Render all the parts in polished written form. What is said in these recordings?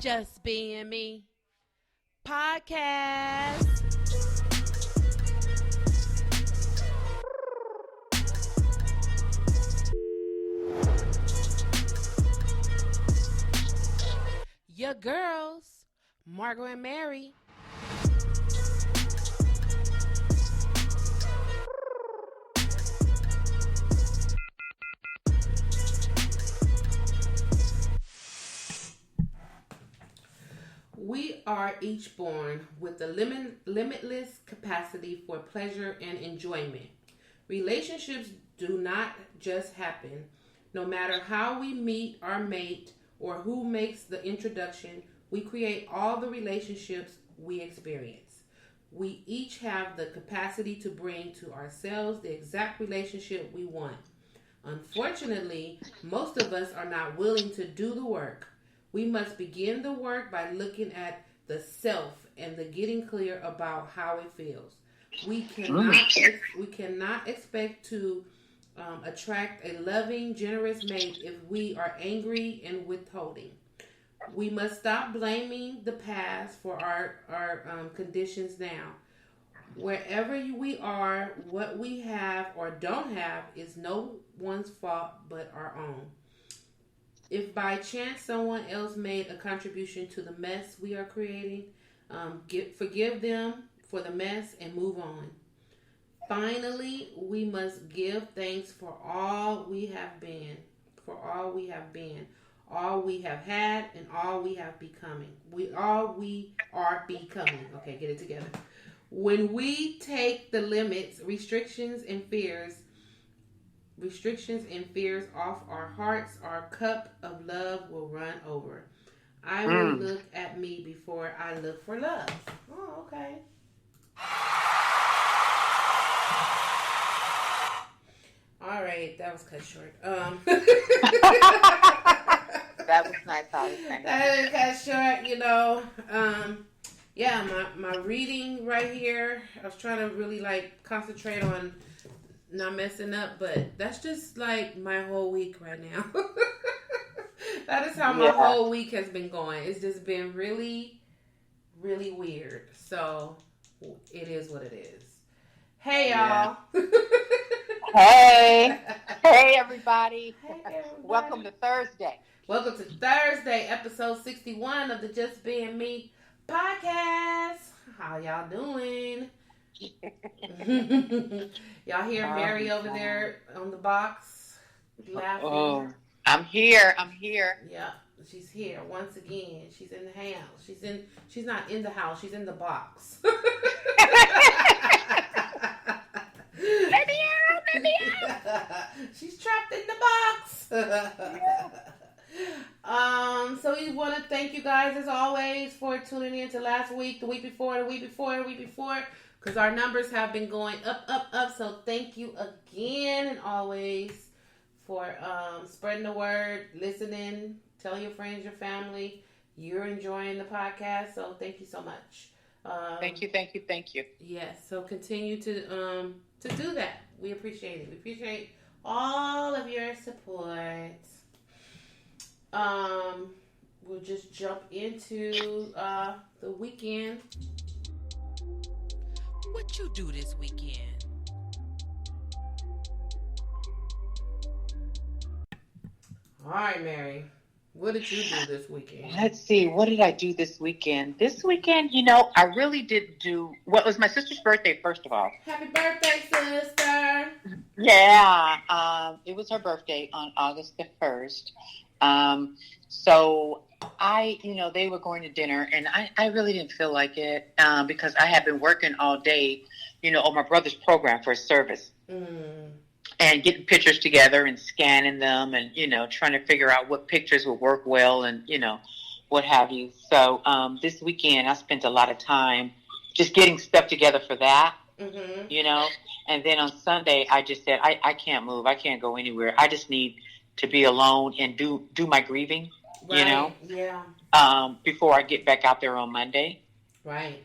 Just Being Me podcast. Your girls, Margot and Mary. We are each born with a limitless capacity for pleasure and enjoyment. Relationships do not just happen. No matter how we meet our mate or who makes the introduction, we create all the relationships we experience. We each have the capacity to bring to ourselves the exact relationship we want. Unfortunately, most of us are not willing to do the work. We must begin the work by looking at the self and the getting clear about how it feels. We cannot expect to attract a loving, generous mate if we are angry and withholding. We must stop blaming the past for our conditions now. Wherever we are, what we have or don't have is no one's fault but our own. If by chance someone else made a contribution to the mess we are creating, forgive them for the mess and move on. Finally, we must give thanks for all we have been, all we have had, and all we have becoming. We are becoming. Okay, get it together. When we take the limits, restrictions and fears off our hearts, our cup of love will run over. I will look at me before I look for love. Oh, okay. All right, that was cut short. That was nice. How was saying. That was cut short. Yeah, my reading right here. I was trying to really concentrate on not messing up, but that's just like my whole week right now. That is how my whole week has been going. It's just been really, really weird. So it is what it is. Hey, y'all. Hey everybody. Welcome to Thursday. Welcome to Thursday, episode 61 of the Just Being Me podcast. How y'all doing? Y'all hear Mary over there on the box laughing? Oh, I'm here. Yeah, she's here once again. She's in the house. She's not in the house. She's in the box. Let me out. She's trapped in the box. So we want to thank you guys as always for tuning in to last week, the week before, because our numbers have been going up. So thank you again and always for spreading the word, listening, telling your friends, your family, you're enjoying the podcast. So thank you so much. Thank you. Yes. So continue to do that. We appreciate it. We appreciate all of your support. We'll just jump into the weekend. What you do this weekend? All right, Mary. What did you do this weekend? Let's see. What did I do this weekend? This weekend, I really didn't do... Well, it was my sister's birthday, first of all. Happy birthday, sister. Yeah. It was her birthday on August the 1st. So they were going to dinner, and I really didn't feel like it because I had been working all day, on my brother's program for his service. And getting pictures together and scanning them and, trying to figure out what pictures would work well and, what have you. So this weekend I spent a lot of time just getting stuff together for that, And then on Sunday I just said, I can't move. I can't go anywhere. I just need to be alone and do my grieving, Yeah. Before I get back out there on Monday. Right.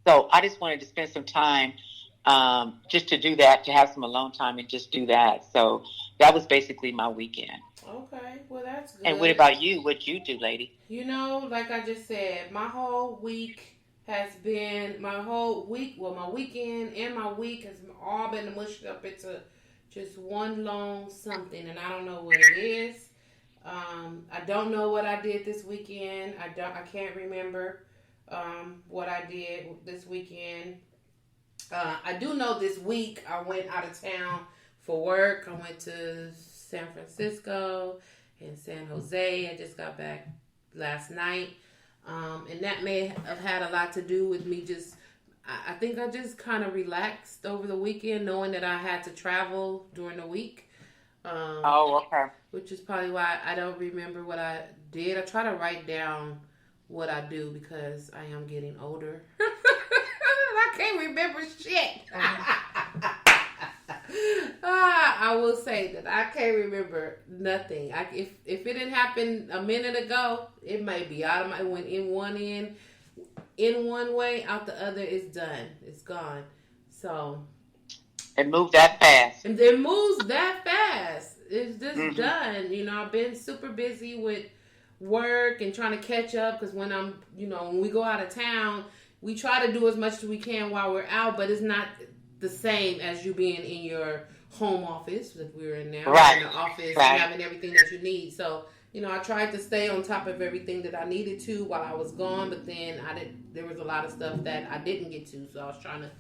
So I just wanted to spend some time just to do that, to have some alone time and just do that. So that was basically my weekend. Oh, Okay, well that's good. And what about you? What you do, lady? You know, like I just said, my whole week has been my weekend and my week has all been mushed up into just one long something, and I don't know what it is. I don't know what I did this weekend. I can't remember what I did this weekend. I do know this week I went out of town for work. I went to San Francisco and San Jose. I just got back last night. And that may have had a lot to do with me I think I just kind of relaxed over the weekend knowing that I had to travel during the week. Okay. Which is probably why I don't remember what I did. I try to write down what I do because I am getting older. I can't remember shit. I will say that I can't remember nothing. If it didn't happen a minute ago, it may be out of my went in one way, out the other. It's done. It's gone. So it moved that fast. And it moves that fast. It's just done. You know, I've been super busy with work and trying to catch up because when we go out of town, we try to do as much as we can while we're out, but it's not the same as you being in your home office that we're in now. Right. In the office Right. and having everything that you need. So, I tried to stay on top of everything that I needed to while I was gone, but then there was a lot of stuff that I didn't get to, so I was trying to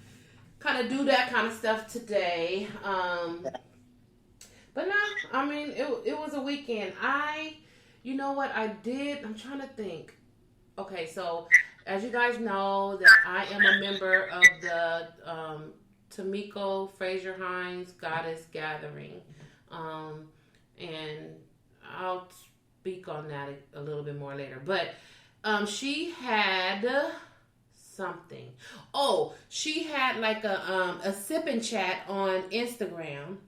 kind of do that kind of stuff today. But no, I mean, it was a weekend. You know what I did? I'm trying to think. Okay, so as you guys know, that I am a member of the Tamiko Fraser Hines Goddess Gathering. And I'll speak on that a little bit more later. But she had something. Oh, she had like a sip and chat on Instagram.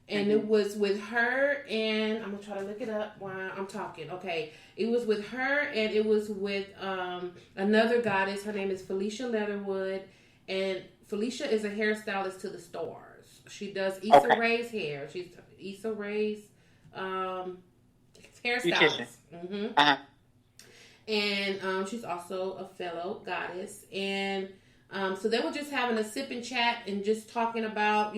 And it was with her and I'm going to try to look it up while I'm talking. Okay. It was with her and it was with another goddess. Her name is Felicia Leatherwood. And Felicia is a hairstylist to the stars. She does Issa Rae's hair. She's Issa Rae's hairstylist. Mm-hmm. Uh-huh. And she's also a fellow goddess. And so they were just having a sip and chat and just talking about,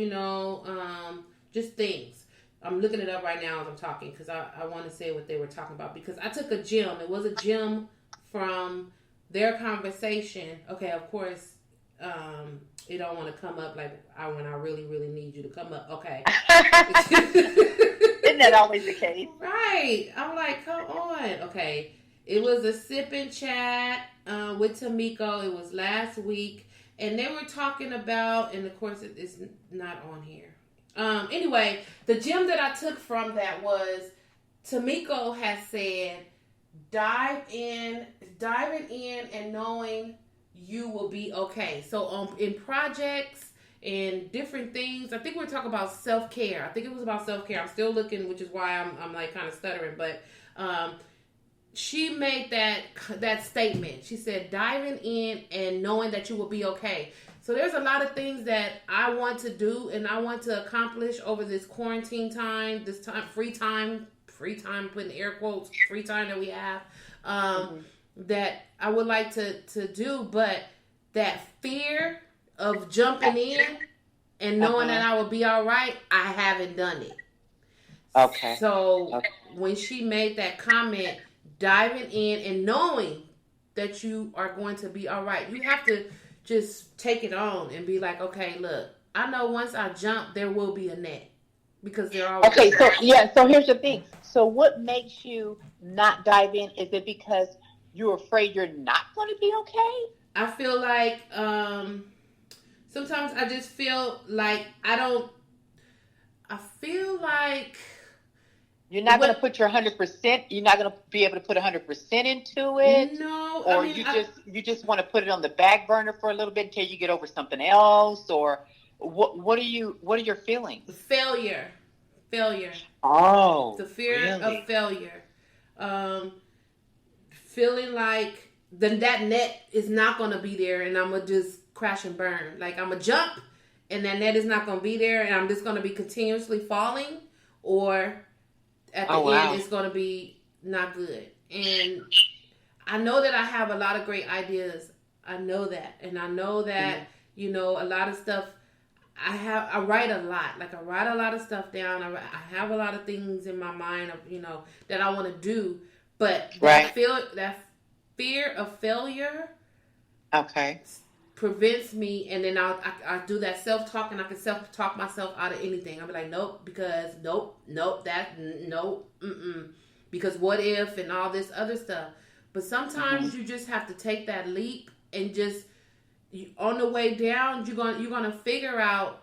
just things. I'm looking it up right now as I'm talking because I want to say what they were talking about because I took a gem. It was a gem from their conversation. Okay, of course, it don't want to come up like when I really, really need you to come up. Okay. Isn't that always the case? Right. I'm like, come on. Okay. It was a sip and chat with Tamiko. It was last week. And they were talking about, and of course it's not on here. Anyway, the gem that I took from that was Tamiko has said, diving in and knowing you will be okay. So in projects and different things, I think we're talking about self-care. I think it was about self-care. I'm still looking, which is why I'm like kind of stuttering. But she made that statement. She said, diving in and knowing that you will be okay. So there's a lot of things that I want to do and I want to accomplish over this quarantine time, this time, free time, putting air quotes, free time that we have, that I would like to do. But that fear of jumping in and knowing that I will be all right, I haven't done it. Okay. So when she made that comment, diving in and knowing that you are going to be all right, you have to just take it on and be like, okay, look, I know once I jump, there will be a net because there are. Okay, so here's the thing. So what makes you not dive in? Is it because you're afraid you're not going to be okay? I feel like sometimes I just feel like I feel like you're not going to put your 100%. You're not going to be able to put 100% into it. No, or you just want to put it on the back burner for a little bit until you get over something else. Or what are your feelings? Failure. Oh, the fear really? of failure. Feeling like that net is not going to be there, and I'm gonna just crash and burn. Like I'm gonna jump, and that net is not going to be there, and I'm just going to be continuously falling, or at the end, it's going to be not good. And I know that I have a lot of great ideas. I know that. And I know that, you know, a lot of stuff, I write a lot. Like, I write a lot of stuff down. I have a lot of things in my mind, of, you know, that I want to do. But that fear of failure prevents me. And then I do that self-talk, and I can self-talk myself out of anything. I'll be like, nope, because nope, because what if, and all this other stuff. But sometimes you just have to take that leap, and just on the way down, you're gonna figure out,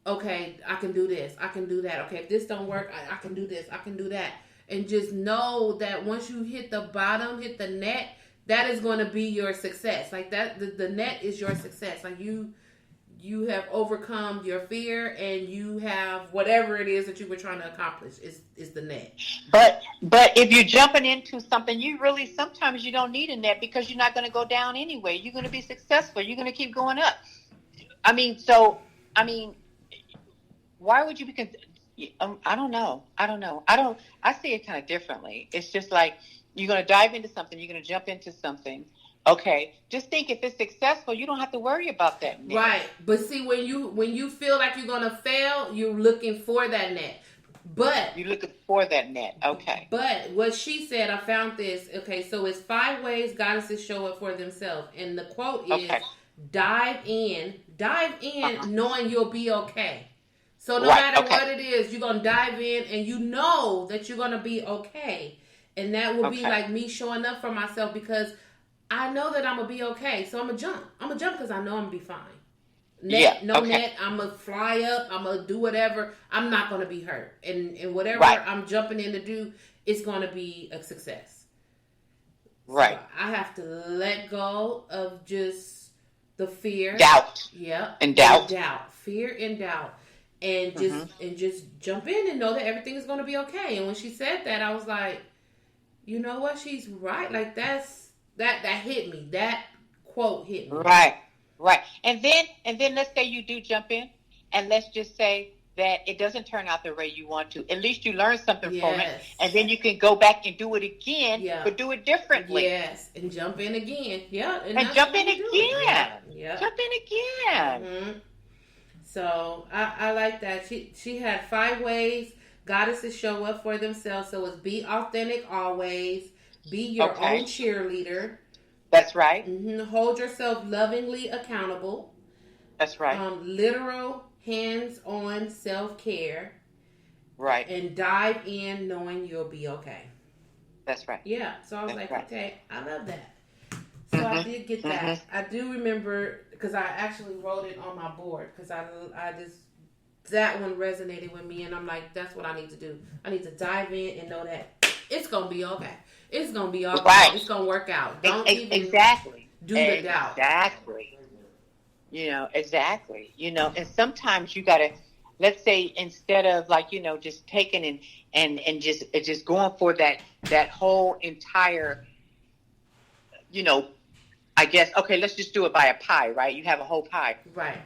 okay, I can do this, I can do that. Okay, if this don't work, I can do this, I can do that. And just know that once you hit the bottom, hit the net, that is going to be your success. Like that, the net is your success. Like you have overcome your fear, and you have whatever it is that you were trying to accomplish is the net. But if you're jumping into something, sometimes you don't need a net, because you're not going to go down anyway. You're going to be successful. You're going to keep going up. Why would you be? I don't know. I see it kind of differently. It's just like, you're going to dive into something. You're going to jump into something. Okay, just think, if it's successful, you don't have to worry about that net. Right. But see, when you feel like you're going to fail, you're looking for that net. But you're looking for that net. Okay. But what she said, I found this. Okay, so it's 5 ways goddesses show up for themselves. And the quote is, dive in knowing you'll be okay. So no matter what it is, you're going to dive in, and you know that you're going to be okay. And that will be like me showing up for myself, because I know that I'm going to be okay. So I'm going to jump. I'm going to jump because I know I'm going to be fine. Net, I'm going to fly up. I'm going to do whatever. I'm not going to be hurt. And whatever I'm jumping in to do, it's going to be a success. Right. So I have to let go of just the fear. Doubt. Yeah. And doubt. Fear and doubt. And just jump in and know that everything is going to be okay. And when she said that, I was like, you know what? She's right. Like, that hit me. That quote hit me. Right. And then let's say you do jump in, and let's just say that it doesn't turn out the way you want to. At least you learn something from it, and then you can go back and do it again, but do it differently. Yes, and jump in again. Yeah, and jump in again. Yeah, jump in again. Mm-hmm. So I like that. She had 5 ways goddesses show up for themselves. So it's be authentic always. Be your own cheerleader. That's right. Hold yourself lovingly accountable. That's right. Literal hands-on self-care. Right. And dive in knowing you'll be okay. That's right. Yeah. So I was okay, I love that. So I did get that. I do remember, because I actually wrote it on my board, because I just, that one resonated with me, and I'm like, that's what I need to do. I need to dive in and know that it's going to be okay. It's going to be all right. It's going to work out. Don't even do the doubt. Exactly. And sometimes you got to, let's say, instead of just taking and just going for that whole entire, I guess, okay, let's just do it by a pie, right? You have a whole pie. Right.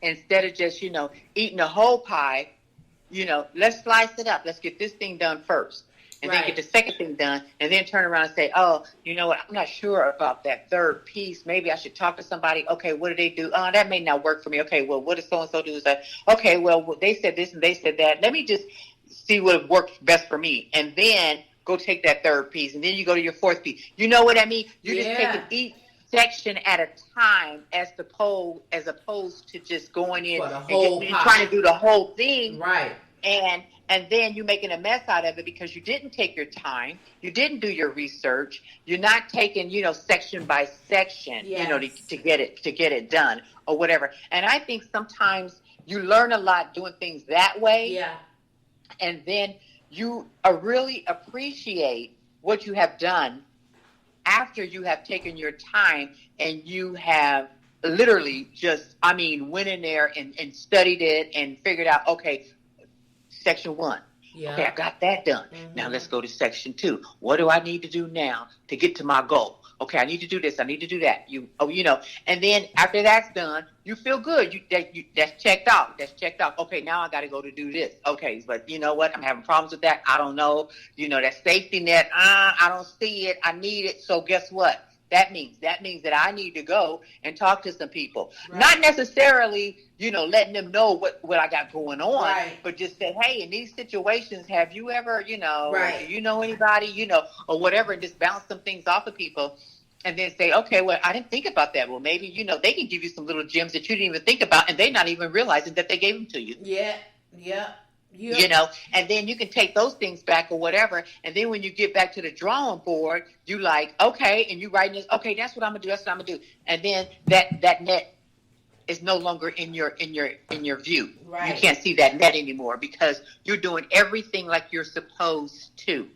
Instead of just, eating the whole pie, let's slice it up. Let's get this thing done first. And then get the second thing done. And then turn around and say, oh, you know what? I'm not sure about that third piece. Maybe I should talk to somebody. Okay, what do they do? Oh, that may not work for me. Okay, well, what does so-and-so do? Is that, okay, well, they said this and they said that. Let me just see what works best for me. And then go take that third piece. And then you go to your fourth piece. You know what I mean? You're just taking each section at a time, as opposed to just going in and trying to do the whole thing. Right. And then you're making a mess out of it because you didn't take your time. You didn't do your research. You're not taking, section by section, to get it done or whatever. And I think sometimes you learn a lot doing things that way. Yeah. And then you really appreciate what you have done after you have taken your time and you have literally just, went in there and studied it and figured out, okay, Section 1. Yeah. Okay, I got that done. Now let's go to Section 2. What do I need to do now to get to my goal? okay, I need to do this, I need to do that. And then after that's done, you feel good. That's checked off. That's checked off. Okay, now I got to go to do this. Okay, but you know what? I'm having problems with that. I don't know. That safety net. I don't see it. I need it. So guess what? That means that I need to go and talk to some people. Right. Not necessarily, letting them know what I got going on, right. But just say, hey, in these situations, have you ever, right. Do you know anybody, or whatever, and just bounce some things off of people. And then say, okay, well, I didn't think about that. Well, maybe, they can give you some little gems that you didn't even think about, and they're not even realizing that they gave them to you. Yeah. And then you can take those things back or whatever. And then when you get back to the drawing board, you like, okay, and you write this, okay, that's what I'm gonna do. That's what I'm gonna do. And then that net is no longer in your view. Right. You can't see that net anymore because you're doing everything like you're supposed to.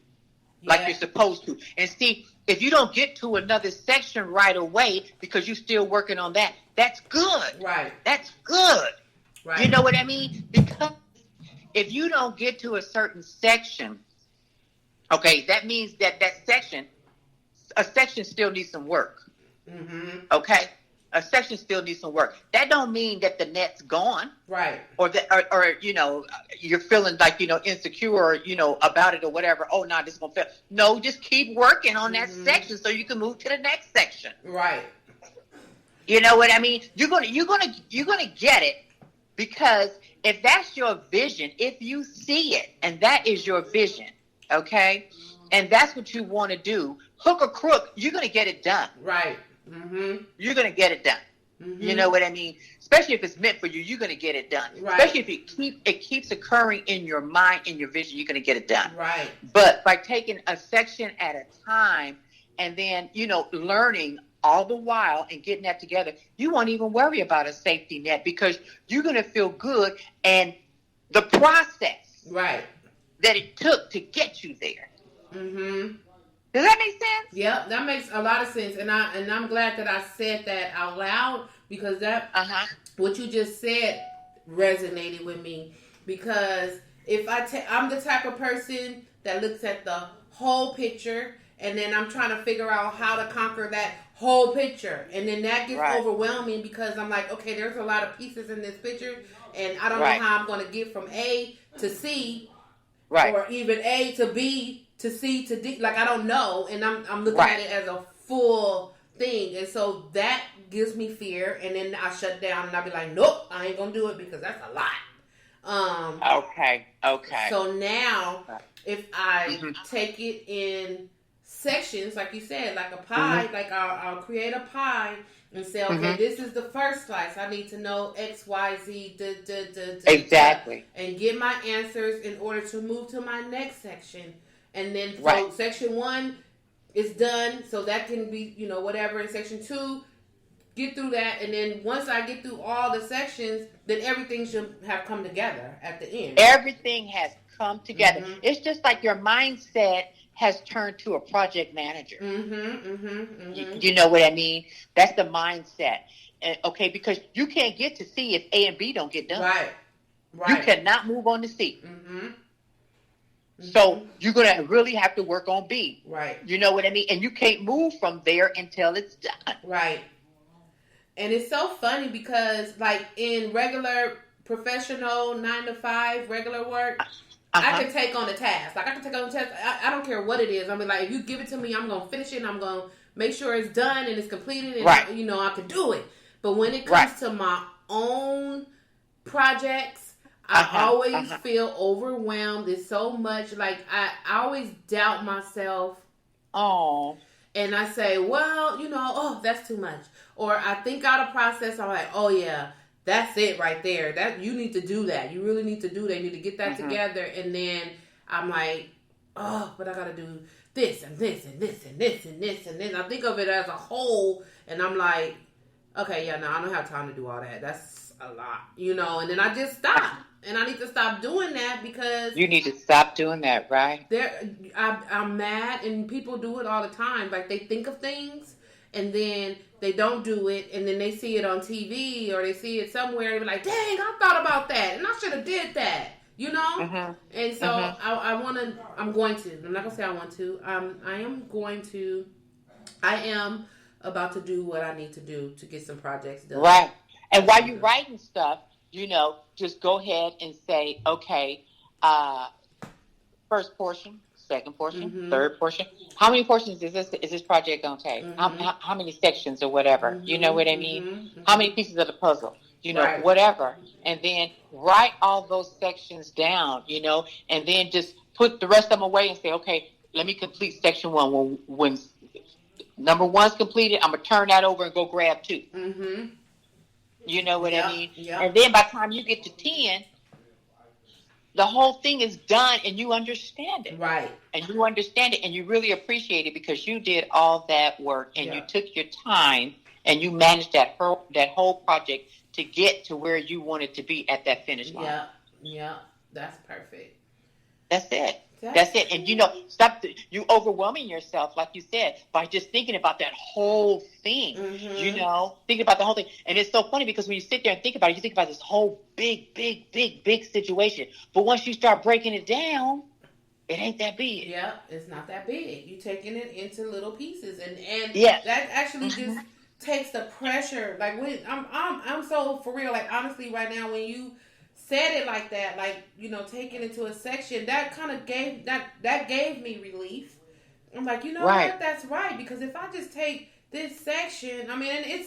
Yeah. Like you're supposed to. And see, if you don't get to another section right away because you're still working on that, that's good. Right. That's good. Right. You know what I mean? Because if you don't get to a certain section, okay, that means that a section still needs some work. Mm-hmm. Okay? A section still needs some work. That don't mean that the net's gone. Right. Or you're feeling like, insecure, about it or whatever. Oh, no, this is going to fail. No, just keep working on that section so you can move to the next section. Right. You know what I mean? You're going to get it because if that's your vision, if you see it and that is your vision, okay? And that's what you want to do, hook or crook, you're going to get it done. Right. Mm-hmm. You're going to get it done. Mm-hmm. You know what I mean? Especially if it's meant for you, you're going to get it done. Right. Especially if it keeps occurring in your mind, in your vision, you're going to get it done. Right. But by taking a section at a time and then, learning all the while and getting that together, you won't even worry about a safety net because you're going to feel good and the process right. that it took to get you there. Mm-hmm. Does that make sense? Yep, that makes a lot of sense, and I'm glad that I said that out loud because that what you just said resonated with me because if I'm the type of person that looks at the whole picture and then I'm trying to figure out how to conquer that whole picture, and then that gets overwhelming because I'm like, okay, there's a lot of pieces in this picture, and I don't know how I'm going to get from A to C, or even A to B to C to D. Like I don't know, and I'm looking at it as a full thing, and so that gives me fear, and then I shut down and I'll be like, nope, I ain't gonna do it because that's a lot. Okay. So now, if I take it in sections, like you said, like a pie, like I'll create a pie and say, okay, this is the first slice. I need to know X, Y, Z, exactly, and get my answers in order to move to my next section. And then so section 1 is done, so that can be, whatever. In section 2, get through that, and then once I get through all the sections, then everything should have come together at the end. Everything has come together. It's just like your mindset has turned to a project manager. You know what I mean? That's the mindset. Okay, because you can't get to C if A and B don't get done. Right. You cannot move on to C. So you're going to really have to work on B. Right. You know what I mean? And you can't move from there until it's done. Right. And it's so funny because like in regular professional 9 to 5 regular work, I can take on a task. Like I can take on a task. I don't care what it is. I mean, like if you give it to me, I'm going to finish it and I'm going to make sure it's done and it's completed and I can do it. But when it comes to my own projects, I always feel overwhelmed. It's so much. Like, I always doubt myself. Oh. And I say, well, that's too much. Or I think out a process. I'm like, oh, yeah, that's it right there. That you need to do that. You really need to do that. You need to get that together. And then I'm like, oh, but I got to do this and this and this and this and this. And then I think of it as a whole. And I'm like, okay, yeah, no, I don't have time to do all that. That's a lot, And then I just stop. And I need to stop doing that because... You need to stop doing that, right? I'm mad, and people do it all the time. Like, they think of things, and then they don't do it, and then they see it on TV, or they see it somewhere, and they're like, dang, I thought about that, and I should have did that, And so I'm going to... I'm not going to say I want to. I am going to I am about to do what I need to do to get some projects done. Right. And while you're writing stuff, just go ahead and say, okay, first portion, second portion, third portion. How many portions is this project going to take? How many sections or whatever? You know what I mean? How many pieces of the puzzle? Whatever. And then write all those sections down, and then just put the rest of them away and say, okay, let me complete section 1. When number 1's completed, I'm going to turn that over and go grab 2. Mm-hmm. You know what I mean? Yep. And then by the time you get to 10, the whole thing is done and you understand it. Right. And you understand it and you really appreciate it because you did all that work and you took your time and you managed that whole project to get to where you wanted to be at that finish line. Yeah. That's perfect. That's it. That's it. And, stop you overwhelming yourself, like you said, by just thinking about that whole thing, thinking about the whole thing. And it's so funny because when you sit there and think about it, you think about this whole big situation. But once you start breaking it down, it ain't that big. Yeah, it's not that big. You're taking it into little pieces. And that actually just takes the pressure. Like, when I'm so for real, like, honestly, right now, when you said it like that, like, taking it to a section, that kind of gave me relief. I'm like, what? That's right. Because if I just take this section, I mean, and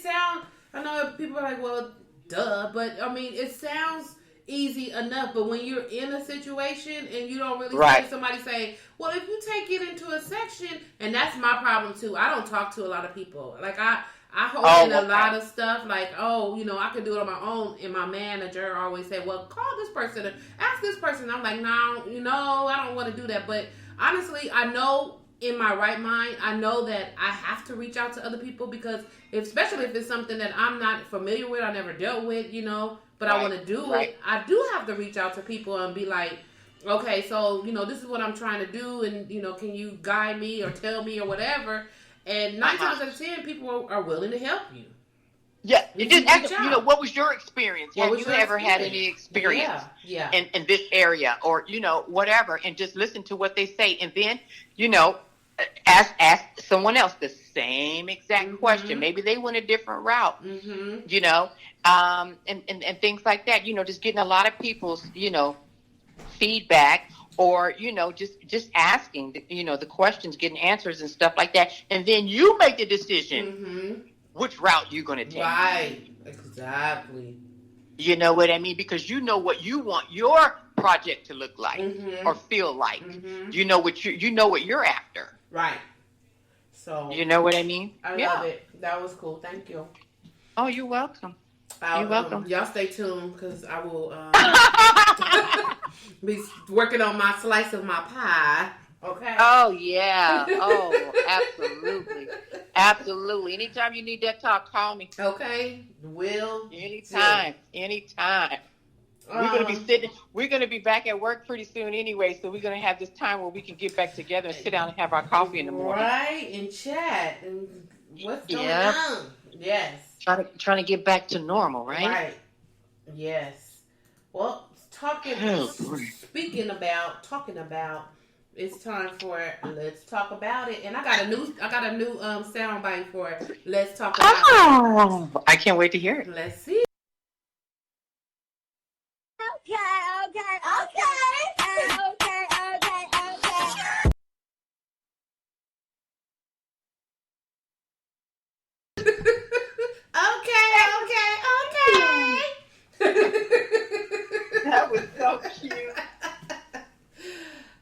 I know people are like, well, duh, but I mean, it sounds easy enough. But when you're in a situation and you don't really hear somebody say, well, if you take it into a section, and that's my problem too. I don't talk to a lot of people. Like, I hold in a lot of stuff, like, I could do it on my own. And my manager always say, well, call this person and ask this person. I'm like, no, I don't want to do that. But honestly, I know in my right mind, I know that I have to reach out to other people because especially if it's something that I'm not familiar with, I never dealt with, but I want to do it. I do have to reach out to people and be like, okay, so, this is what I'm trying to do. And, can you guide me or tell me or whatever? And 9 times out of 10, people are willing to help you. Yeah, you just ask, what was your experience? Have you ever had any experience in this area or, whatever, and just listen to what they say. And then, ask someone else the same exact question. Maybe they went a different route, and things like that. Just getting a lot of people's, feedback. Or, just asking, the questions, getting answers and stuff like that. And then you make the decision which route you're going to take. Right. Exactly. You know what I mean? Because you know what you want your project to look like or feel like. You know what you're after. Right. So. You know what I mean? I love it. That was cool. Thank you. Oh, you're welcome. You're welcome. Y'all stay tuned because I will be working on my slice of my pie. Okay. Oh, yeah. Oh, absolutely. Absolutely. Anytime you need that talk, call me. Okay. Will. Anytime. We're going to be back at work pretty soon anyway, so we're going to have this time where we can get back together and sit down and have our coffee in the morning. Right, and chat. And what's going on? Yes. Trying to get back to normal, right? Right. Yes. Well, speaking about, it's time for Let's Talk About It. And I got a new sound bite for Let's Talk About It. I can't wait to hear it. Let's see. That was so cute.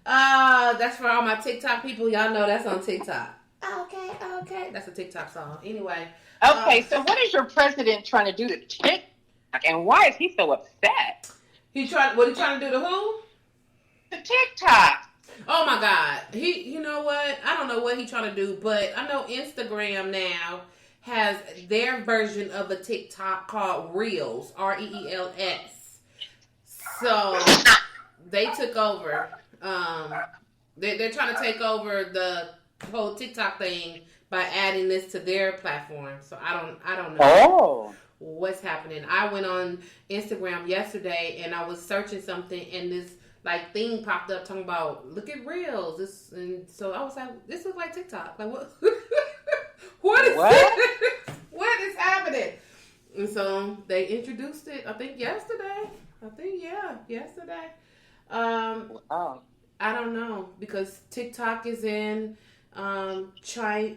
That's for all my TikTok people. Y'all know that's on TikTok. Okay. That's a TikTok song. Anyway. Okay, so what is your president trying to do to TikTok, and why is he so upset? What he trying to do to who? The TikTok. Oh my God. You know what? I don't know what he's trying to do, but I know Instagram now has their version of a TikTok called Reels, Reels. So they took over. They're trying to take over the whole TikTok thing by adding this to their platform. So I don't know what's happening. I went on Instagram yesterday and I was searching something and this like thing popped up talking about look at Reels. And so I was like, this looks like TikTok. Like what? What? What is happening? And so they introduced it, I think yesterday. Yesterday. Oh. I don't know, because TikTok is in China,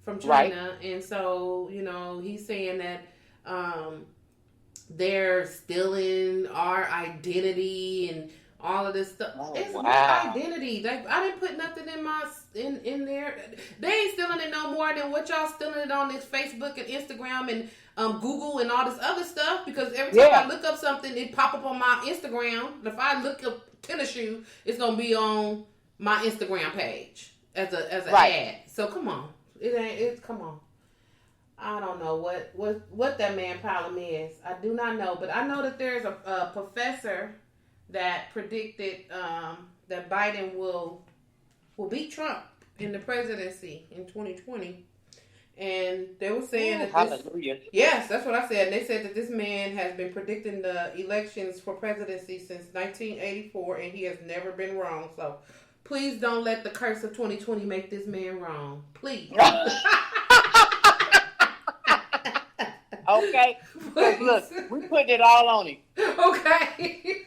from China. Right. And so, he's saying that they're stealing our identity and all of this stuff. Oh, It's wow. my identity. I didn't put nothing in there. They ain't stealing it no more than what y'all stealing it on this Facebook and Instagram and Google and all this other stuff. Because every time I look up something, it pop up on my Instagram. If I look up tennis shoe, it's gonna be on my Instagram page as a ad. So come on, come on. I don't know what that man problem is. I do not know, but I know that there's a professor that predicted that Biden will beat Trump in the presidency in 2020. And they were saying that hallelujah. Yes, that's what I said. And they said that this man has been predicting the elections for presidency since 1984, and he has never been wrong. So please don't let the curse of 2020 make this man wrong. Please. Okay. Look, we put it all on him. Okay.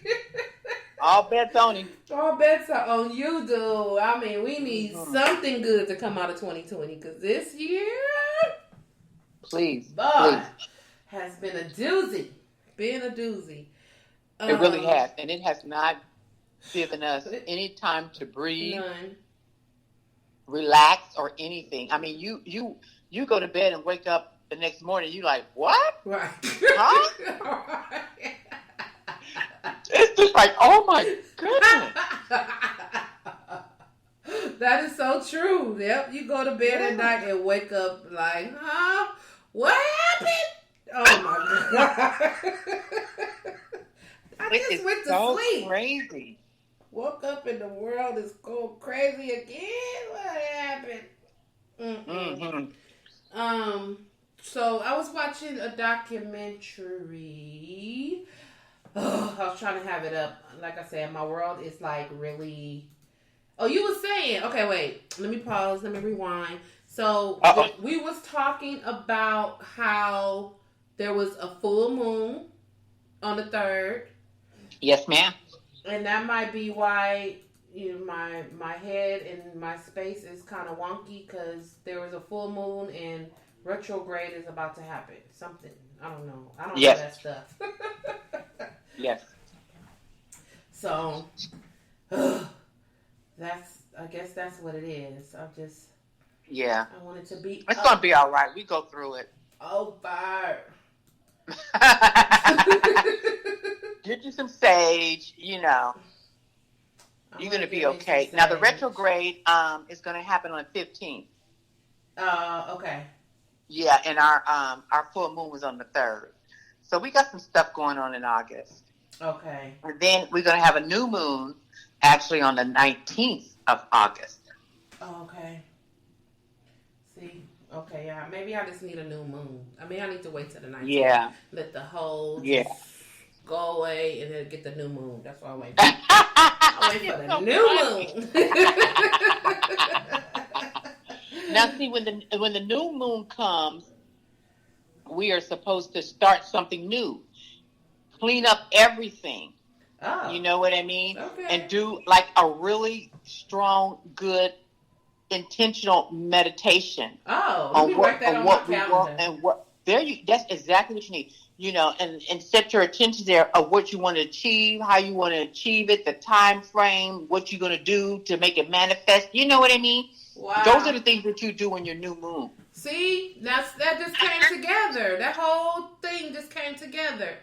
All bets on him. All bets are on you, dude. I mean, we need something good to come out of 2020, because this year, please, has been a doozy. It really has, and it has not given us any time to breathe, relax, or anything. I mean, you go to bed and wake up the next morning, you like, what? Right. Huh? It's just like, oh my goodness. That is so true. Yep, you go to bed at night and wake up like, huh? What happened? Oh my God. I just went to sleep. Crazy. Woke up and the world is going crazy again. What happened? Mm-hmm. So I was watching a documentary. Oh, I was trying to have it up. Like I said, my world is like really. Oh, you were saying. Okay, wait. Let me pause. Let me rewind. So we was talking about how there was a full moon on the 3rd. Yes, ma'am. And that might be why my head and my space is kind of wonky, because there was a full moon and retrograde is about to happen. Something. I don't know. I don't know that stuff. Yes. So, I guess that's what it is. I want it to be. It's going to be all right. We go through it. Oh, fire. Get you some sage, You're going to be okay. Now, the retrograde is going to happen on the 15th. Okay. Yeah, and our full moon was on the 3rd. So we got some stuff going on in August. Okay. And then we're going to have a new moon actually on the 19th of August. Oh, okay. See? Okay, yeah. Maybe I just need a new moon. I mean, I need to wait till the 19th. Yeah. Let the whole go away and then get the new moon. That's what I wait for. I wait for the new moon. Now, see, when the new moon comes, we are supposed to start something new. Clean up everything. Oh. You know what I mean? Okay. And do like a really strong, good, intentional meditation. Oh, let me write that on my calendar. That's exactly what you need. And set your attention there of what you want to achieve, how you want to achieve it, the time frame, what you're going to do to make it manifest. You know what I mean? Wow. Those are the things that you do in your new moon. See, that just came together. That whole thing just came together.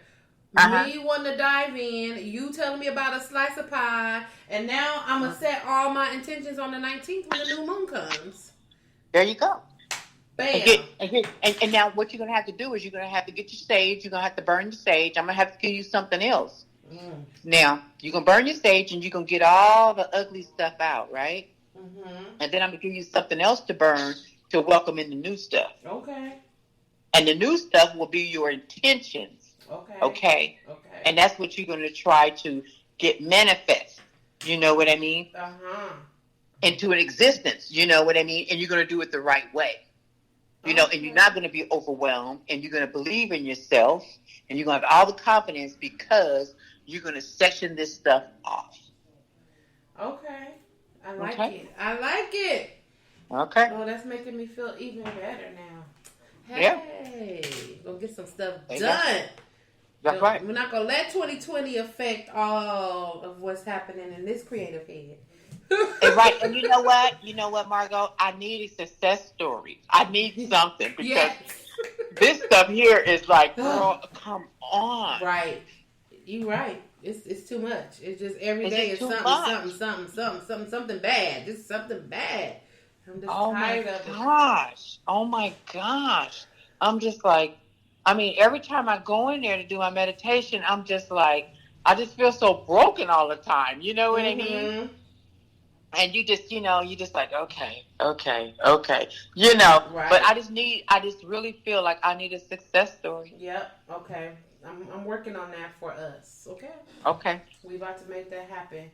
Me wanting to dive in, you telling me about a slice of pie, and now I'm going to set all my intentions on the 19th when the new moon comes. There you go. Bam. And now what you're going to have to do is you're going to have to get your sage. You're going to have to burn your sage. I'm going to have to give you something else. Now, you're going to burn your sage and you're going to get all the ugly stuff out, right? Mm-hmm. And then I'm going to give you something else to burn to welcome in the new stuff. Okay. And the new stuff will be your intentions. Okay. And that's what you're going to try to get manifest. You know what I mean? into an existence. You know what I mean? And you're going to do it the right way. You know, and you're not going to be overwhelmed, and you're going to believe in yourself, and you're going to have all the confidence because you're going to section this stuff off. Okay. I like it. I like it. Okay. Oh, that's making me feel even better now. Hey, go get some stuff done. That's right. We're not going to let 2020 affect all of what's happening in this creative head. And right, and you know what, Margot? I need a success story. I need something because this stuff here is like, girl, come on. Right, you right. It's too much. It's just every day it's something bad. Just something bad. I'm just tired of it. Oh my gosh! I'm just like, I mean, every time I go in there to do my meditation, I'm just like, I just feel so broken all the time. You know what I mean? And you just like, okay. You know, right. But I just really feel like I need a success story. Yep. Okay. I'm working on that for us. Okay. Okay. We about to make that happen.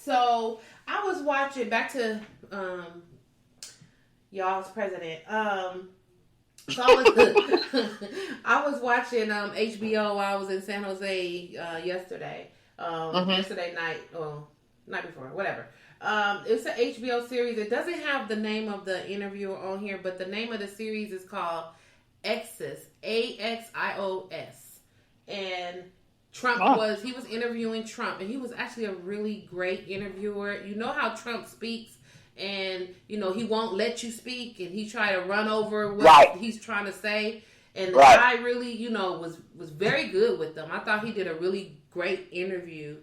So I was watching back to, y'all's president. So I was watching, HBO while I was in San Jose, yesterday. Yesterday night, night before, whatever. It's an HBO series. It doesn't have the name of the interviewer on here, but the name of the series is called Axios, Axios. And Trump was interviewing Trump, and he was actually a really great interviewer. You know how Trump speaks, and you know he won't let you speak, and he tried to run over what he's trying to say. And the guy really, was very good with them. I thought he did a really great interview.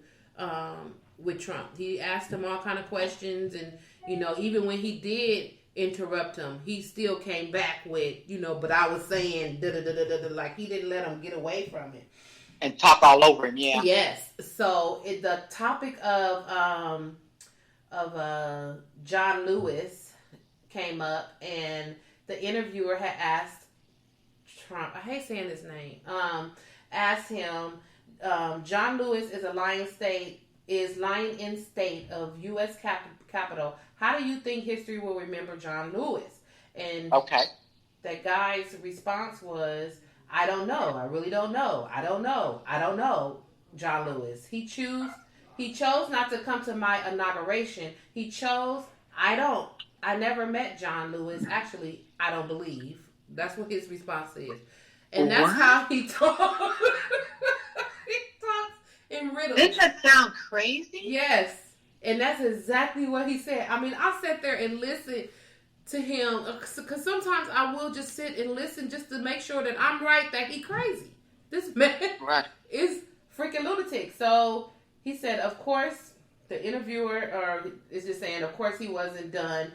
With Trump, he asked him all kind of questions, and even when he did interrupt him, he still came back with but I was saying like he didn't let him get away from it and talk all over him. Yes. So the topic of John Lewis came up, and the interviewer had asked Trump, I hate saying his name, asked him, John Lewis is lying in state of U.S. Capitol. How do you think history will remember John Lewis? And that guy's response was, I don't know. I really don't know. I don't know, John Lewis. He chose not to come to my inauguration. I never met John Lewis. Actually, I don't believe. That's what his response is. And that's how he talks. In riddles. Didn't that sound crazy? Yes. And that's exactly what he said. I mean, I'll sit there and listen to him, because sometimes I will just sit and listen just to make sure that I'm right, that he crazy. This man is freaking lunatic. So he said, of course, the interviewer is just saying, of course he wasn't done.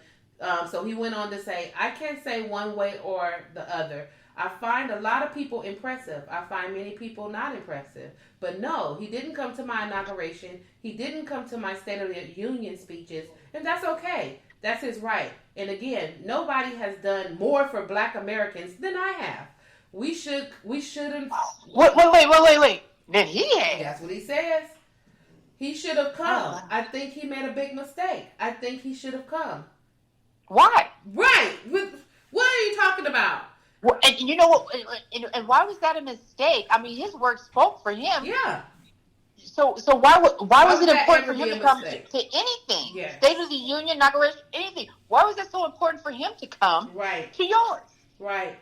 So he went on to say, I can't say one way or the other. I find a lot of people impressive. I find many people not impressive. But no, he didn't come to my inauguration. He didn't come to my State of the Union speeches. And that's okay. That's his right. And again, nobody has done more for Black Americans than I have. We shouldn't. Wait. Then he had. That's what he says. He should have come. I think he made a big mistake. I think he should have come. Why? Right. What are you talking about? Well, and you know what? And why was that a mistake? I mean, his work spoke for him. Yeah. So why was it important for him to come to anything? Yes. State of the Union, inauguration, anything? Why was it so important for him to come to yours? Right.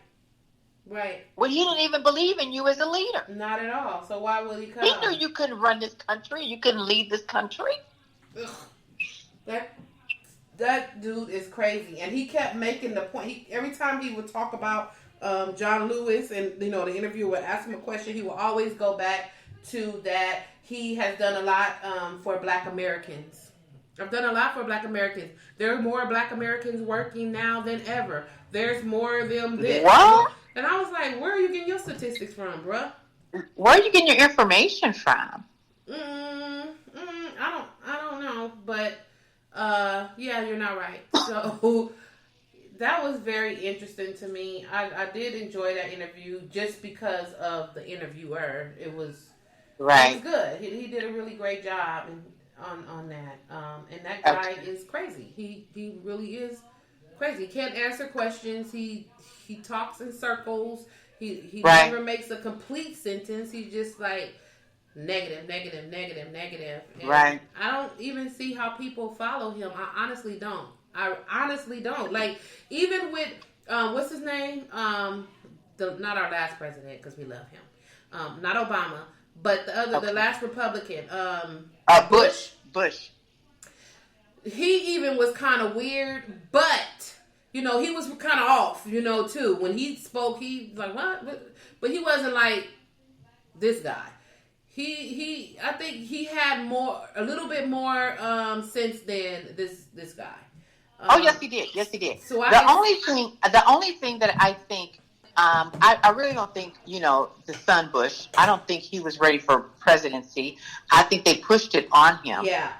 Well, he didn't even believe in you as a leader. Not at all. So why will he come? He knew you couldn't run this country. You couldn't lead this country. Ugh. That dude is crazy. And he kept making the point. Every time he would talk about John Lewis, and the interviewer would ask him a question, he would always go back to that he has done a lot for Black Americans. I've done a lot for Black Americans. There are more Black Americans working now than ever. There's more of them than what? And I was like, where are you getting your statistics from, bruh? Where are you getting your information from? I don't know, but yeah, you're not right. So that was very interesting to me. I did enjoy that interview just because of the interviewer. It was good. He did a really great job, and on that. And that guy is crazy. He really is crazy. He can't answer questions. He talks in circles. He never makes a complete sentence. He's just like negative. And right. I don't even see how people follow him. I honestly don't. Like, even with what's his name? Not our last president, because we love him. Not Obama, but the last Republican. Bush. He even was kind of weird, but he was kind of off, too. When he spoke, he was like, what? But he wasn't like this guy. I think he had a little bit more sense than this guy. Yes, he did. So the only thing that I think, I really don't think, the son Bush, I don't think he was ready for presidency. I think they pushed it on him. Yeah.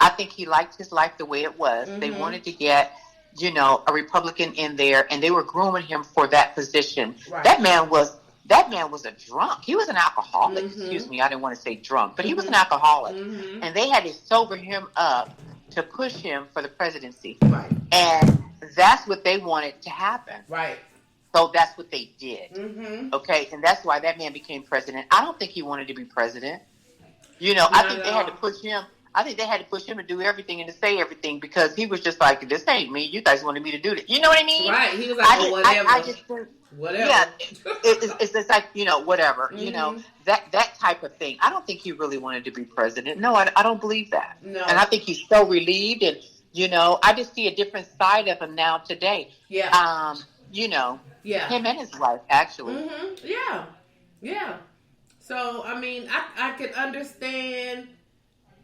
I think he liked his life the way it was. Mm-hmm. They wanted to get, a Republican in there, and they were grooming him for that position. Right. That man was a drunk. He was an alcoholic. Mm-hmm. Excuse me, I didn't want to say drunk, but he was an alcoholic. Mm-hmm. And they had to sober him up to push him for the presidency. Right. And that's what they wanted to happen. Right. So that's what they did. Mm-hmm. Okay, and that's why that man became president. I don't think he wanted to be president. I think they had to push him. I think they had to push him to do everything and to say everything, because he was just like, this ain't me. You guys wanted me to do this. You know what I mean? Right. He was like, whatever. I just think, whatever. Yeah, it's just like, whatever. Mm-hmm. That type of thing. I don't think he really wanted to be president. No, I don't believe that. No. And I think he's so relieved, and I just see a different side of him now today. Yeah. Yeah. Him and his wife, actually. Mm-hmm. Yeah. So, I mean, I could understand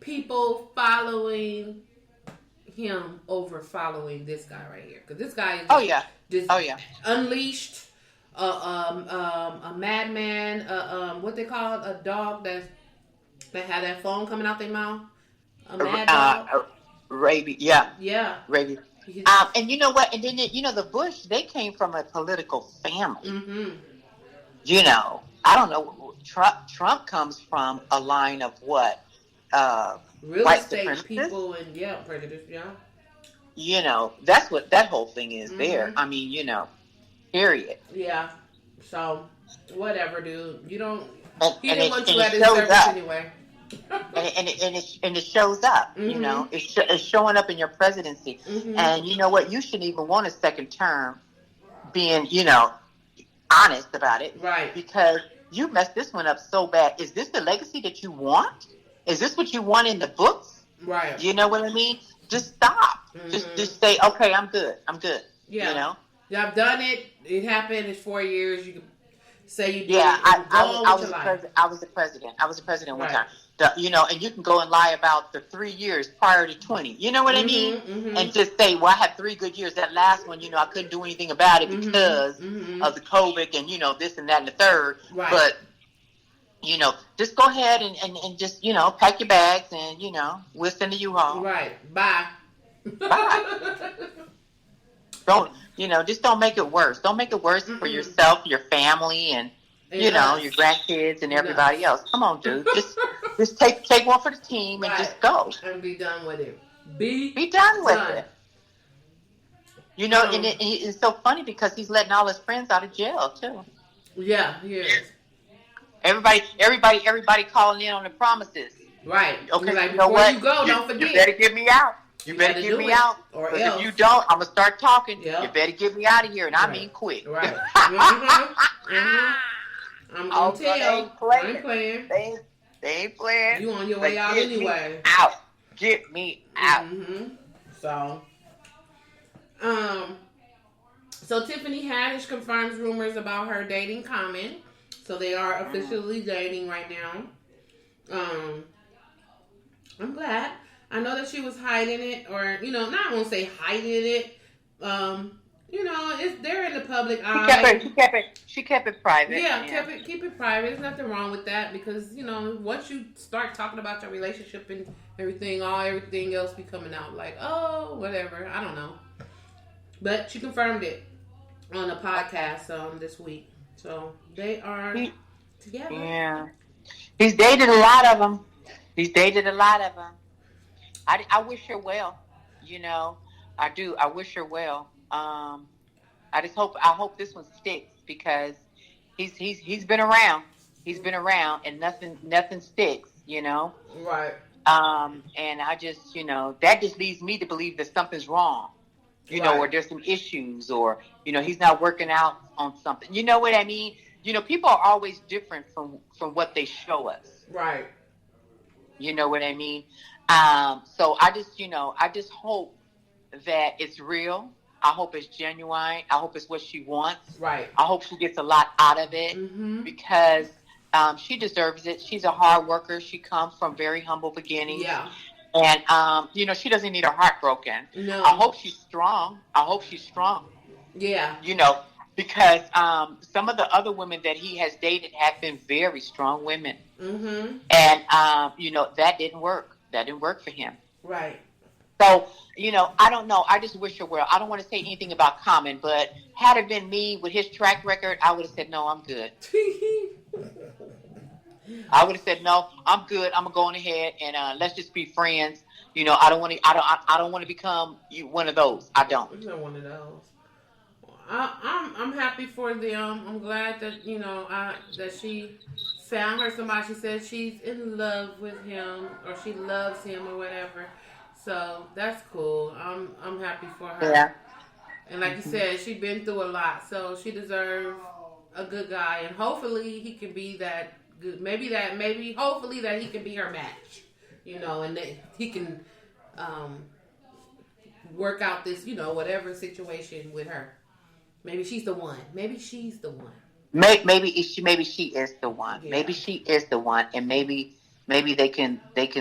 people following him over following this guy right here, because this guy is unleashed, a madman, what they call it, a dog that had that foam coming out their mouth, a mad dog, rabies, rabies. And you know what? And then the Bush, they came from a political family. Mm-hmm. I don't know. Trump comes from a line of what? Real estate people and prejudice, that's what that whole thing is. Mm-hmm. There, I mean, period. Yeah. So whatever, dude. You don't. He and didn't want you at his service anyway. and it shows up. Mm-hmm. It's showing up in your presidency. Mm-hmm. And you know what? You shouldn't even want a second term. Being honest about it, right? Because you messed this one up so bad. Is this the legacy that you want? Is this what you want in the books? Right. You know what I mean? Just stop. Mm-hmm. Just say, okay, I'm good. Yeah. Yeah, I've done it. It happened. It's 4 years. You can say you did. Yeah, I was the president one time. And you can go and lie about the 3 years prior to 20. You know what I mean? Mm-hmm. And just say, well, I had 3 good years. That last one, I couldn't do anything about it because of the COVID and, this and that and the third. Right. But, just go ahead and just, pack your bags and, we'll send you home. Right. Bye. Don't, just don't make it worse. Don't make it worse for yourself, your family, and your grandkids and everybody else. Come on, dude. Just take one for the team and just go. And be done with it. Be done with it. And it's so funny because he's letting all his friends out of jail too. Yeah, he is. Everybody calling in on the promises. Right. Okay, like, before what? You go, don't forget. You better get me out. You better get me out. Or else. If you don't, I'm going to start talking. Yep. You better get me out of here, and I mean quick. Right. Mm-hmm. I'm going to tell. I ain't playing. They ain't playing. You on your way out anyway. Out. Get me out. Mm-hmm. So Tiffany Haddish confirms rumors about her dating Common. So they are officially dating right now. I'm glad. I know that she was hiding it, or not I won't say hiding it. They're in the public eye. She kept it private. Yeah, keep it private. There's nothing wrong with that, because once you start talking about your relationship and everything else be coming out like, oh, whatever. I don't know, but she confirmed it on a podcast this week. So they are together. Yeah, he's dated a lot of them. I wish her well. I do. I wish her well. I hope this one sticks because he's been around. He's been around, and nothing sticks. Right. And I just, that just leads me to believe that something's wrong. Right. Or there's some issues, or he's not working out on something. You know what I mean? People are always different from what they show us. Right. You know what I mean? So I just hope that it's real. I hope it's genuine. I hope it's what she wants. Right. I hope she gets a lot out of it because she deserves it. She's a hard worker. She comes from very humble beginnings. Yeah. And, she doesn't need her heart broken. No. I hope she's strong. Yeah. Because some of the other women that he has dated have been very strong women. Mm-hmm. And, that didn't work. That didn't work for him. Right. So, I don't know. I just wish her well. I don't want to say anything about Common, but had it been me with his track record, I would have said, no, I'm good. I would have said, no, I'm good. I'm going ahead and let's just be friends. I don't want to become one of those. I don't. I'm not one of those. I'm happy for them. I'm glad that that she found her somebody. She said she's in love with him or she loves him or whatever. So that's cool. I'm happy for her. Yeah. And like you said, she's been through a lot, so she deserves a good guy, and hopefully he can be that good. Hopefully that he can be her match. And that he can work out this whatever situation with her. Maybe she's the one. Maybe she is the one. Maybe she is the one. Yeah. Maybe she is the one, and maybe they can make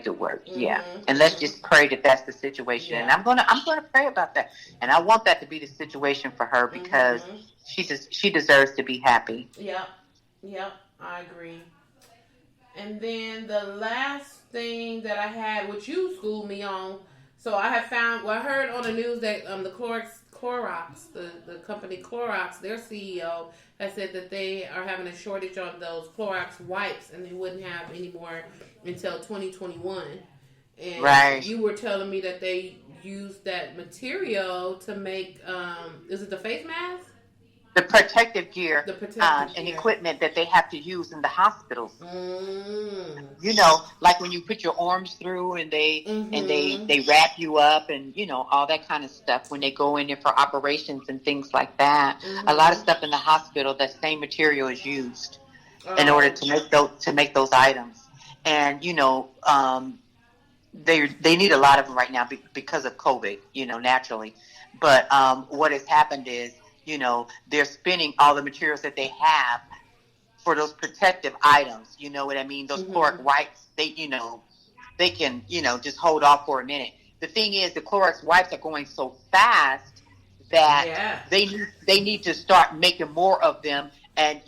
it work. Mm-hmm. Yeah. And let's just pray that that's the situation. Yeah. And I'm gonna pray about that. And I want that to be the situation for her because she deserves to be happy. Yep, I agree. And then the last thing that I had, which you schooled me on, so I have found, I heard on the news that the Clorox, the company Clorox, their CEO has said that they are having a shortage on those Clorox wipes, and they wouldn't have any more until 2021. And right. You were telling me that they use that material to make, is it the face mask? The protective gear and equipment that they have to use in the hospitals. Mm. Like when you put your arms through and they wrap you up and all that kind of stuff when they go in there for operations and things like that. A lot of stuff in the hospital, that same material is used in order to make those items. And they need a lot of them right now because of COVID, naturally. But what has happened is they're spending all the materials that they have for those protective items. You know what I mean? Those Clorox wipes, they can, just hold off for a minute. The thing is, the Clorox wipes are going so fast that they need to start making more of them and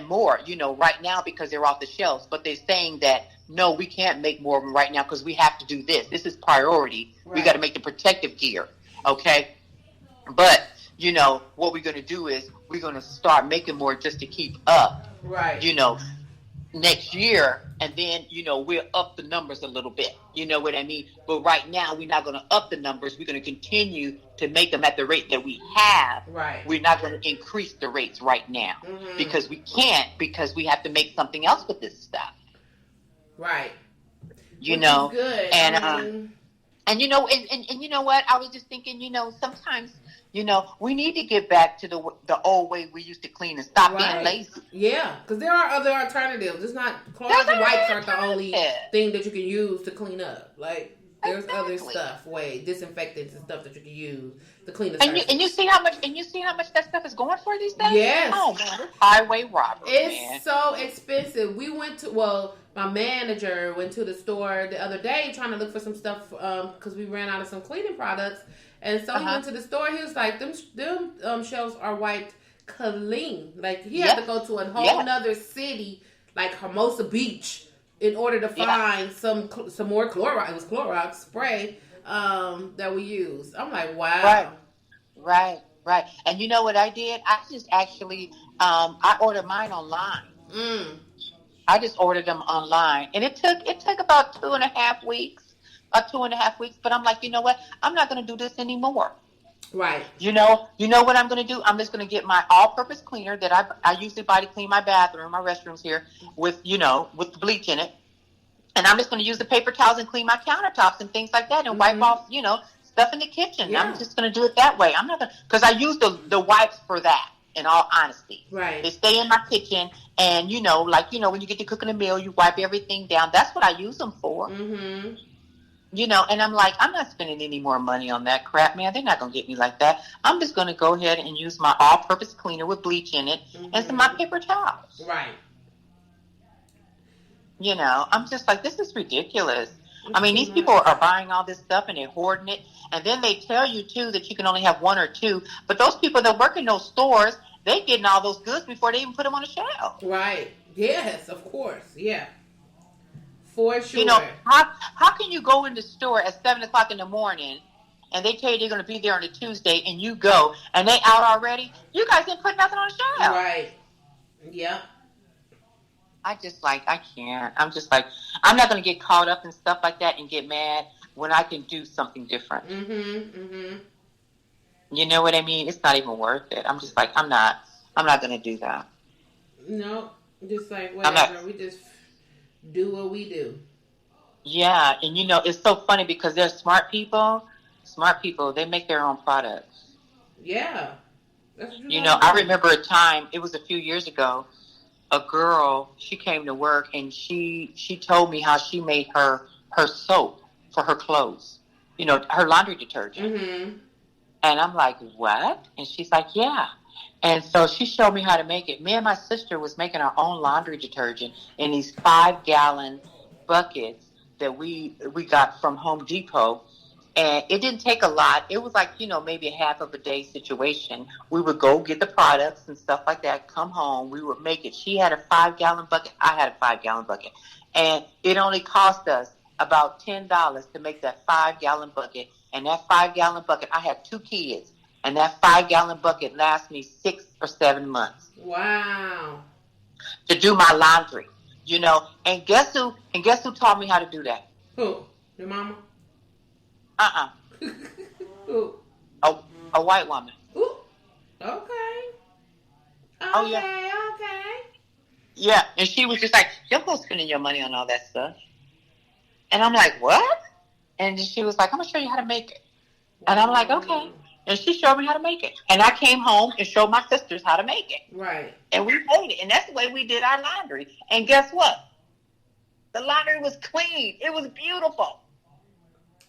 more, right now because they're off the shelves. But they're saying that, no, we can't make more of them right now because we have to do this. This is priority. Right. We got to make the protective gear. Okay. But, what we're going to do is we're going to start making more just to keep up. Right. Next year, and then, we'll up the numbers a little bit. You know what I mean? But right now, we're not going to up the numbers. We're going to continue to make them at the rate that we have. Right. We're not going to increase the rates right now because we can't, because we have to make something else with this stuff. Right. Which is good. And, and you know what? I was just thinking, sometimes, we need to get back to the old way we used to clean and stop being lazy. Yeah, because there are other alternatives. It's not, Clorox wipes aren't the only thing that you can use to clean up. Like, there's other stuff, disinfectants and stuff that you can use to clean the surface. And you see how much that stuff is going for these days? Yes. Oh man, highway robbery. It's so expensive. We went to my manager went to the store the other day trying to look for some stuff because we ran out of some cleaning products, and so he went to the store. He was like, them shelves are wiped clean. Like he had to go to a whole nother city, like Hermosa Beach, in order to find some more Clorox. It was Clorox spray that we used. I'm like, wow. Right. And you know what I did? I just actually I ordered mine online. I just ordered them online, and it took about 2.5 weeks. About 2.5 weeks, but I'm like, you know what? I'm not going to do this anymore. Right. You know what I'm going to do? I'm just going to get my all-purpose cleaner that I usually buy to clean my bathroom, my restrooms here, with the bleach in it. And I'm just going to use the paper towels and clean my countertops and things like that, and wipe off, stuff in the kitchen. Yeah. I'm just going to do it that way. I'm not going to, because I use the wipes for that, in all honesty. Right. They stay in my kitchen, and, when you get to cooking a meal, you wipe everything down. That's what I use them for. Mm-hmm. And I'm like, I'm not spending any more money on that crap, man. They're not going to get me like that. I'm just going to go ahead and use my all-purpose cleaner with bleach in it and some of my paper towels. Right. I'm just like, this is ridiculous. I mean, these people are buying all this stuff and they're hoarding it. And then they tell you, too, that you can only have one or two. But those people that work in those stores, they getting all those goods before they even put them on the shelf. Right. Yes, of course. Yeah. For sure. How can you go in the store at 7 o'clock in the morning and they tell you they're going to be there on a Tuesday and you go and they out already? You guys didn't put nothing on the shelf. Right. Yep. I can't. I'm just like, I'm not going to get caught up in stuff like that and get mad when I can do something different. Mm-hmm. Mm-hmm. You know what I mean? It's not even worth it. I'm just like, I'm not going to do that. No, just like whatever. We just do what we do. Yeah, and it's so funny because they're smart people, they make their own products. Yeah. That's I remember a time, it was a few years ago, a girl, she came to work and she told me how she made her soap for her clothes, her laundry detergent. Mm-hmm. And I'm like, what? And she's like, yeah. And so she showed me how to make it. Me and my sister was making our own laundry detergent in these 5-gallon buckets that we got from Home Depot. And it didn't take a lot. It was like, maybe a half of a day situation. We would go get the products and stuff like that, come home. We would make it. She had a 5-gallon bucket. I had a 5-gallon bucket. And it only cost us about $10 to make that 5-gallon bucket. And that 5-gallon bucket, I had 2 kids. And that 5-gallon bucket lasts me 6 or 7 months. Wow. To do my laundry, And guess who taught me how to do that? Who? Your mama? Who? A white woman. Ooh. Okay. Oh, yeah. Okay. Yeah, and she was just like, you're not spending your money on all that stuff. And I'm like, what? And she was like, I'm going to show you how to make it. And I'm like, okay. And she showed me how to make it. And I came home and showed my sisters how to make it. Right. And we made it. And that's the way we did our laundry. And guess what? The laundry was clean. It was beautiful.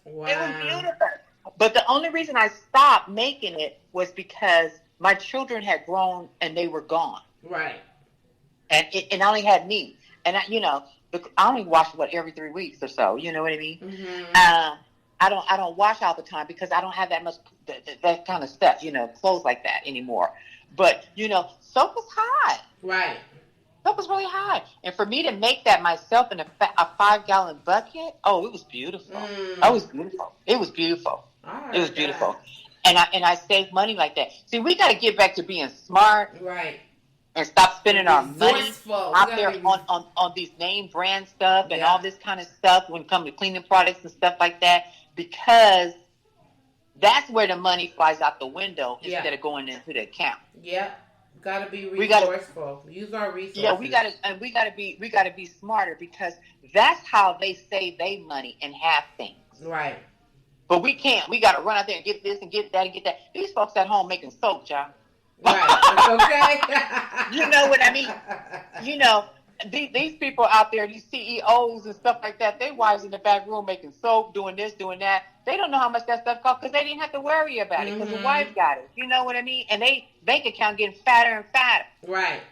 Wow. It was beautiful. But the only reason I stopped making it was because my children had grown and they were gone. Right. And I only had me. And I only wash every 3 weeks or so. You know what I mean? Mm-hmm. I don't wash all the time because I don't have that much that kind of stuff, clothes like that anymore. But soap was high. Right. Soap was really high, and for me to make that myself in a 5-gallon bucket, oh, it was beautiful. It was beautiful. It was beautiful. It was beautiful. And I saved money like that. See, we got to get back to being smart. Right. And stop spending our money out there be... on these name brand stuff and all this kind of stuff when it comes to cleaning products and stuff like that, because that's where the money flies out the window instead of going into the account. Yeah. Gotta be resourceful. Use our resources. Yeah, we gotta be smarter, because that's how they save their money and have things. Right. But we can't. We gotta run out there and get this and get that and get that. These folks at home making soap, y'all. Right. Okay. You know what I mean? These people out there, these CEOs and stuff like that, they wives in the back room making soap, doing this, doing that. They don't know how much that stuff costs because they didn't have to worry about it because the wife got it. You know what I mean? And they bank account getting fatter and fatter. Right.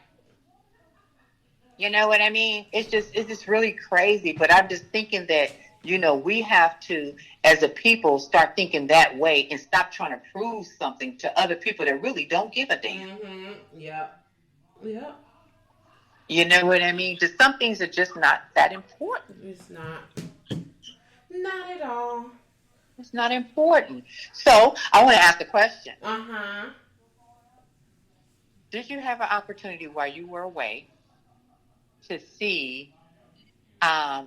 You know what I mean? It's just really crazy. But I'm just thinking that, we have to, as a people, start thinking that way and stop trying to prove something to other people that really don't give a damn. Mm-hmm. Yep. Yep. You know what I mean? Just some things are just not that important. It's not. Not at all. It's not important. So, I want to ask a question. Uh-huh. Did you have an opportunity while you were away to see,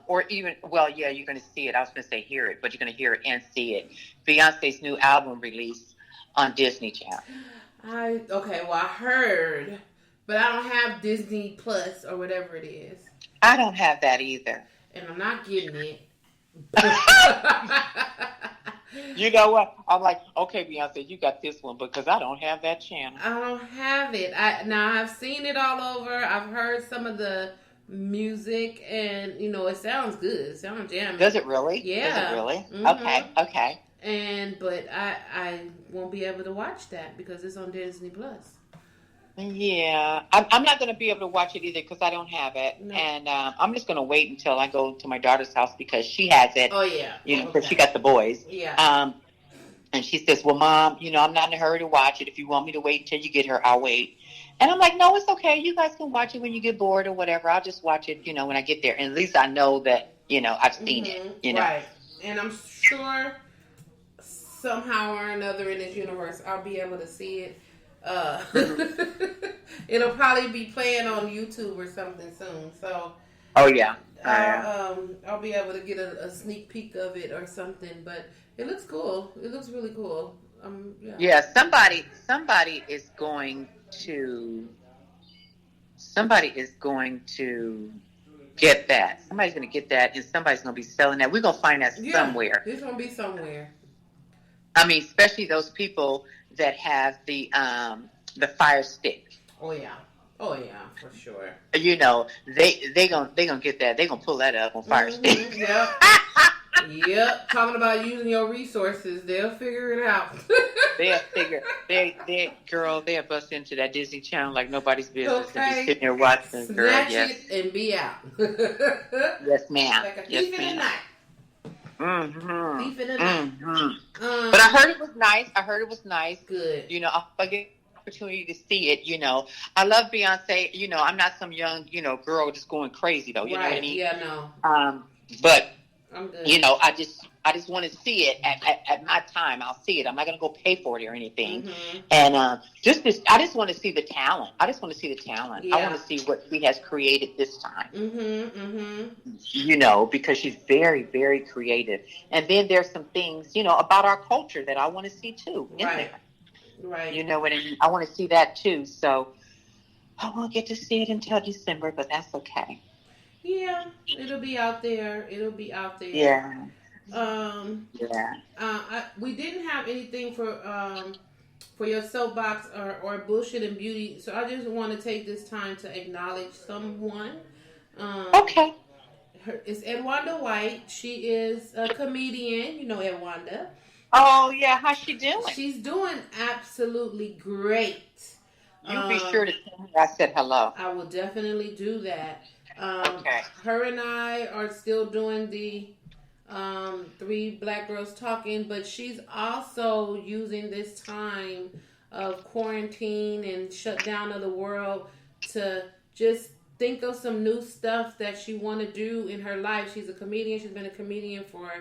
or even, yeah, you're going to see it. I was going to say hear it, but you're going to hear it and see it. Beyonce's new album release on Disney Channel. I heard, but I don't have Disney Plus or whatever it is. I don't have that either. And I'm not getting it. You know what? I'm like, okay, Beyonce, you got this one because I don't have that channel. I don't have it. I've seen it all over. I've heard some of the music, and it sounds good. It sounds jamming. Does it really? Yeah. Does it really? Mm-hmm. Okay. But I won't be able to watch that because it's on Disney Plus. Yeah, I'm not going to be able to watch it either because I don't have it, no. And I'm just going to wait until I go to my daughter's house because she has it. Oh yeah, because she got the boys. Yeah. And she says, "Well, Mom, I'm not in a hurry to watch it. If you want me to wait until you get her, I'll wait." And I'm like, "No, it's okay. You guys can watch it when you get bored or whatever. I'll just watch it, when I get there. And at least I know that I've seen it. Right. And I'm sure somehow or another in this universe I'll be able to see it. It'll probably be playing on YouTube or something soon. So, oh yeah, I'll be able to get a sneak peek of it or something. But it looks cool. It looks really cool. Yeah. Yeah. Somebody is going to get that. Somebody's going to get that, and somebody's going to be selling that. We're going to find that somewhere. It's going to be somewhere. I mean, especially those people that have the Fire Stick. Oh yeah, for sure. They gonna get that. They gonna pull that up on Fire Stick. Yep. Talking about using your resources, they'll figure it out. They'll bust into that Disney Channel like nobody's business and be sitting there watching. Snatch it and be out. Yes, ma'am. Like a thief in the night. Mm-hmm. Thief in the night. But I heard it was nice. Good. I'll get an opportunity to see it. I love Beyonce. I'm not some young, girl just going crazy though. You know what I mean? Yeah, no. But I'm good. I just want to see it at my time. I'll see it. I'm not going to go pay for it or anything. Mm-hmm. And I just want to see the talent. Yeah. I want to see what she has created this time. Mm-hmm. Because she's very, very creative. And then there's some things, about our culture that I want to see too. Right. You know what I mean? I want to see that too. So I won't get to see it until December, but that's okay. Yeah, it'll be out there. Yeah. We didn't have anything for your soapbox or bullshit and beauty, so I just want to take this time to acknowledge someone. Okay. It's Edwonda White. She is a comedian. You know Edwonda. Oh yeah, how's she doing? She's doing absolutely great. You be sure to tell her I said hello. I will definitely do that. Okay. Her and I are still doing the 3 Black Girls Talking, but she's also using this time of quarantine and shutdown of the world to just think of some new stuff that she want to do in her life. She's a comedian. She's been a comedian for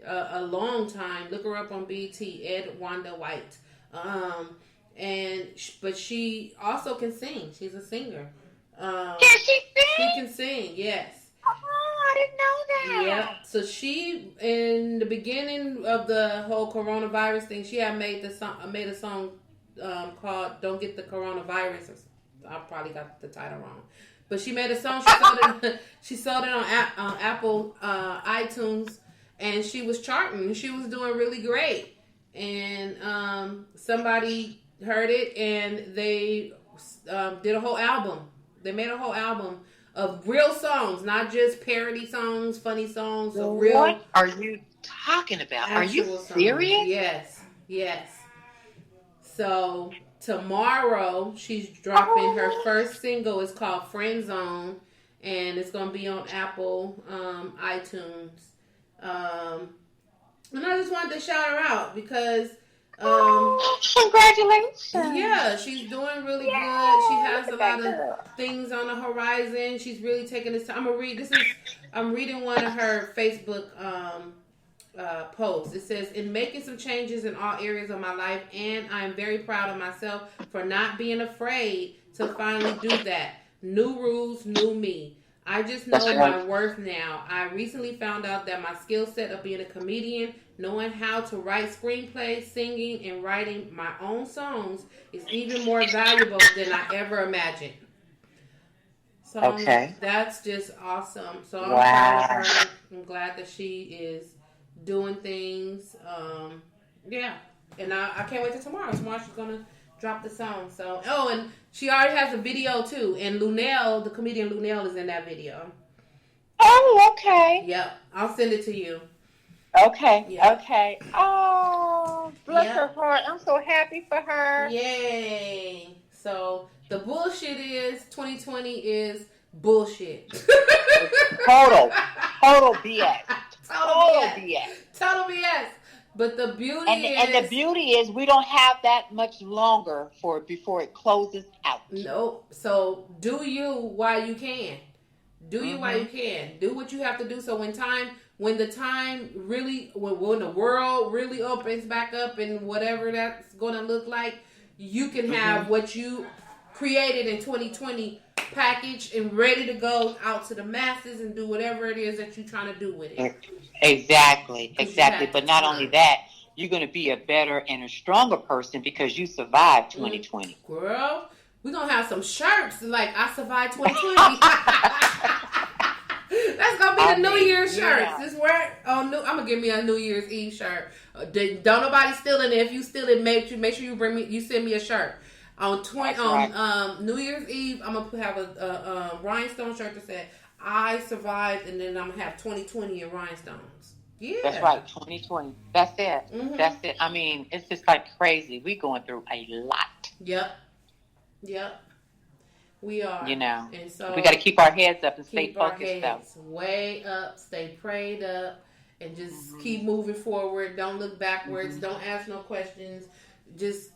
a long time. Look her up on BT, Edwonda White. But she also can sing. She's a singer. Can she sing? She can sing, yes. Oh, I didn't know that. Yeah. So she, in the beginning of the whole coronavirus thing, she had made a song called "Don't Get the Coronavirus." I probably got the title wrong, but she made a song. She sold it on Apple iTunes, and she was charting. She was doing really great, and somebody heard it, and they did a whole album. They made a whole album of real songs, not just parody songs, funny songs. Of real. What are you talking about? Are you serious? Yes. So tomorrow she's dropping her first single. It's called "Friend Zone," and it's gonna be on Apple iTunes. And I just wanted to shout her out because. Congratulations! Yeah, she's doing really good. She has a lot of things on the horizon. She's really taking this time. I'm reading one of her Facebook posts. It says, "In making some changes in all areas of my life, and I am very proud of myself for not being afraid to finally do that. New rules, new me. I just know my worth now. I recently found out that my skill set of being a comedian, knowing how to write screenplays, singing, and writing my own songs is even more valuable than I ever imagined. So that's just awesome. So I'm proud of her. I'm glad that she is doing things. Yeah. And I can't wait till tomorrow. Tomorrow she's going to drop the song. So, and she already has a video too. And Lunel, the comedian Lunel, is in that video. Oh, okay. Yep. I'll send it to you. Okay. Yep. Okay. Oh, bless her heart. I'm so happy for her. Yay. So the bullshit is 2020 is bullshit. Total BS. Total BS. Total BS. But the beauty and the beauty is we don't have that much longer before it closes out. Nope. So do you while you can. Do you while you can. Do what you have to do. So when the time really, when the world really opens back up and whatever that's going to look like, you can have what you created in 2020 packaged and ready to go out to the masses and do whatever it is that you're trying to do with it. Exactly. But not only that, you're going to be a better and a stronger person because you survived 2020. Girl, we're going to have some shirts like I survived 2020. That's going to be the New Year's shirts. This where I'm going to give me a New Year's Eve shirt. Don't nobody steal it. If you steal it, make sure you send me a shirt. On New Year's Eve, I'm gonna have a rhinestone shirt that said "I survived," and then I'm gonna have 2020 in rhinestones. Yeah, that's right, 2020. That's it. That's it. I mean, it's just like crazy. We going through a lot. Yep. We are. And so we got to keep our heads up and stay focused. Though. Way up, stay prayed up, and just keep moving forward. Don't look backwards. Don't ask no questions. Just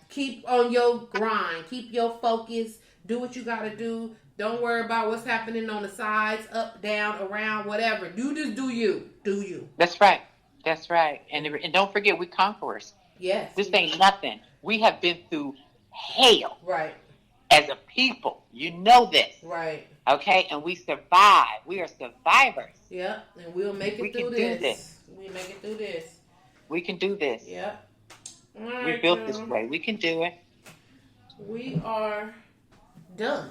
keep on your grind. Keep your focus. Do what you got to do. Don't worry about what's happening on the sides, up, down, around, whatever. You just do you. Do you. That's right. And don't forget, we conquerors. Yes. This ain't nothing. We have been through hell. Right. As a people. You know this. Right. Okay? And we survive. We are survivors. Yep. And we'll make it through this. We make it through this. We can do this. Yep. All right, we built this way. We can do it. We are done.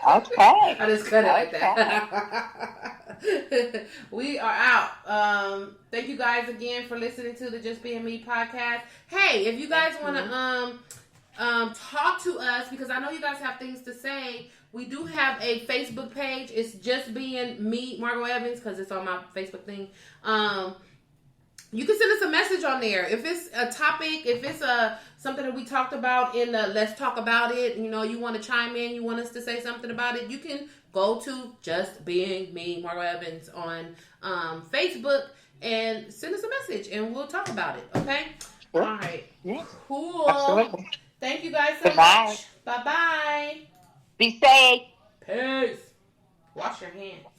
Okay. I just cut it like that. We are out. Thank you guys again for listening to the Just Being Me podcast. Hey, if you guys want to talk to us, because I know you guys have things to say, we do have a Facebook page. It's Just Being Me, Margot Evans, because it's on my Facebook thing. You can send us a message on there. If it's a topic, if it's something that we talked about in the Let's Talk About It, you want to chime in, you want us to say something about it, you can go to Just Being Me, Margot Evans on Facebook and send us a message and we'll talk about it, okay? Sure. All right. Yeah. Cool. Absolutely. Thank you guys so much. Bye-bye. Be safe. Peace. Wash your hands.